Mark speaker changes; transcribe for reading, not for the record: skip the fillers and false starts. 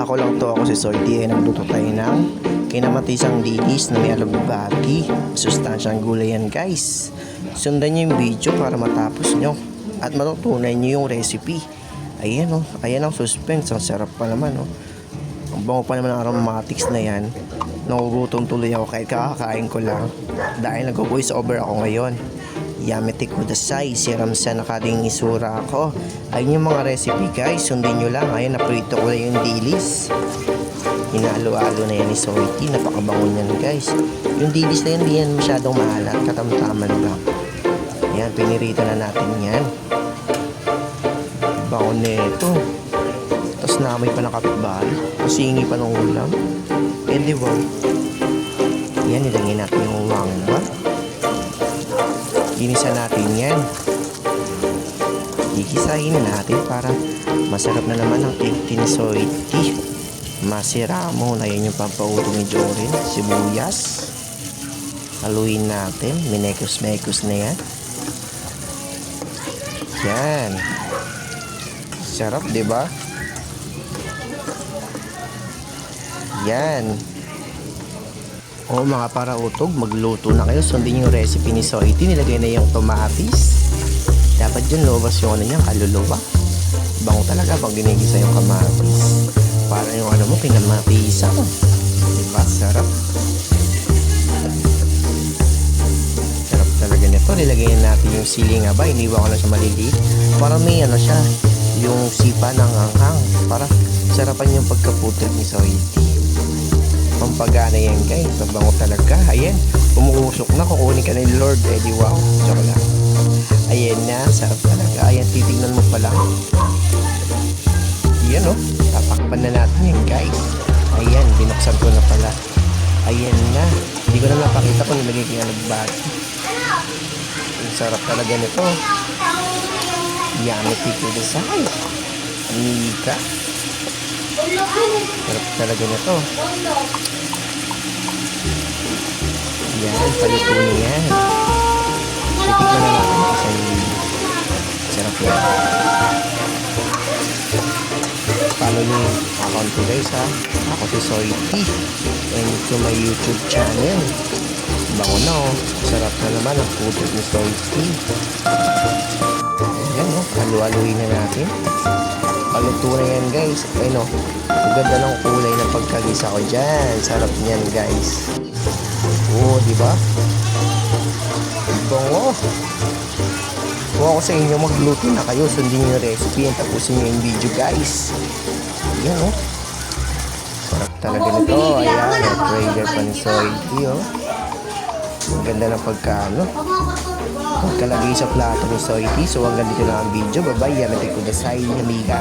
Speaker 1: Ako lang to, ako si Soyty, ay nagluto tayo ng kinamatisang dilis na may alugbati. Sustansyang gulay yan guys. Sundan nyo yung video para matapos nyo at matutunan nyo yung recipe. Ayan o, ayan ang suspense, ang sarap pa naman o. Ang bango pa naman ang aromatics na yan. Nagugutom tuloy ako kahit kakakain ko lang dahil nag-voice over ako ngayon. Yamete kudasai, siram sa nakading isura ako. Ayun yung mga recipe guys, sundin nyo lang. Ayun, naprito ko na yung dilis. Hinalo-halo na yan ni Soyty, napakabango niyan guys. Yung dilis na yan, di yan masyadong maalat, katamtaman lang. Yan, pinirito na natin yan. Bango nito. Tapos namoy pa ng kapitbahay, kasingi pa ng ulam. Eh di ba? Yan, nilagyan natin yung wangba. Ginisa natin yan. Gigisahin na natin para masarap na naman ang egg ni Soyty. Masiramo na yan yung pampauto ni Jorin. Sibuyas. Haluin natin. Minekos-mekos na yan. Yan. Sarap, diba? Yan. O mga parautog, magluto na kayo. Sundin yung recipe ni Soyty. Nilagay na yung tomatis. Dapat dyan lobas yung ano niya, kaluluwa. Bango talaga pag ginigisa yung kamatis. Para yung ano mo, pinamatisa mo. Diba? Sarap. Sarap talaga nito. Nilagay natin yung sili nga ba. Iniwan ko na siya maliliit. Para may ano siya, yung sipa ng anghang. Para sarapan yung pagkaputot ni Soyty. Pampagana yan guys, mabango talaga. Ayan, umuusok na, kukunin ka ni Lord. Eh di wow, joke lang. Ayan na, sarap talaga. Ayan, titignan mo pa lang. Ayan o, tatakpan na natin yan guys. Ayan, binuksan ko na pala. Ayan na, hindi ko na napakita kung nilagay ko yung nagbati. Ang sarap talaga nito. Yummy tikudasai. Nika. Sarap talaga nito. Yan, palito na yan. Titikman na natin ang isang lili. Sarap yan. Follow nyo yung account ko guys ha. Ako si Soyty. And to my YouTube channel. Bango na oh. Sarap na naman ang putot ni Soyty. Yan oh. Halu-haluin na natin. Paluto na yan guys. Ayun o. Ang ganda ng kulay ng pagkagisa ko dyan. Sarap niyan guys. Oo, diba? Bango. Kung ako sa inyo, magluto na kayo. Sundin nyo yung recipe and tapusin nyo yung video guys. Yan o. Sarap talaga nito. Ayan. Trailer pa ni Soyty o. Ang ganda ng pagkano. Pagkalagay sa plato ni Soyty. So hanggang dito lang ang video. Bye bye. Yamete kudasai, amiga.